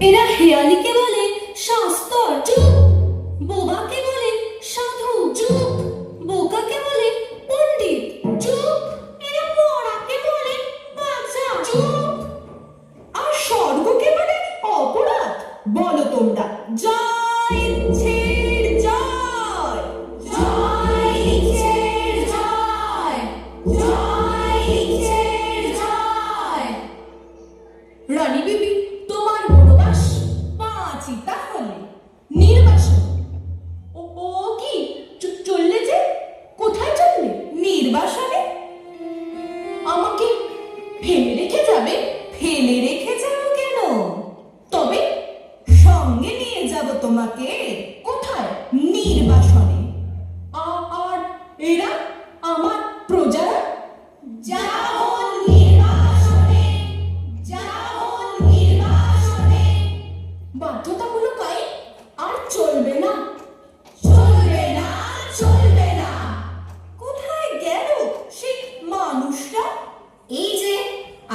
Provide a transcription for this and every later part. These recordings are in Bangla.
এরা হেয়ালিকে বলে শাস্তর, চুপ। বোবাকে বলে সাধু, চুপ। বোকাকে বলে পণ্ডিত, চুপ। এরা পড়াকে বলে বাচ্চা, চুপ। আর স্বর্গকে বলে অপরাধ। বলো তোমরা, জয় ইচ্ছের জয়, জয় ইচ্ছের জয়, জয় ইচ্ছের জয়। রানী বিবি, তোমার বনবাস 5ই তাহলে নির্বাসন। ও কি চললে যে? কোথায় চললে? নির্বাসনে। আমাকে ফেলে রেখে যাবে? ফেলে রেখে যাবো কেন? তবে সঙ্গে নিয়ে যাব তোমাকে। কোথায়? নির্বাসনে। আর এরা আমার প্রজারা? যাও নির্বাসনে, যাও নির্বাসনে। বাধ্যতামূলক আইন আর চলবে না, চলবে না, চলবে না। কোথায় গেল সেই মানুষরা? এই যে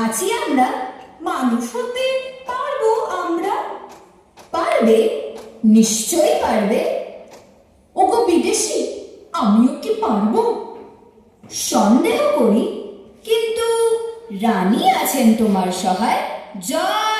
আছি আমরা। মানুষ হতে পারবো আমরা? পারবে, নিশ্চয়ই পারবে। ওগো বিদেশি, আমিও কি পারবো? সন্দেহ করি, কিন্তু রানী আছেন তোমার সহায়। জয়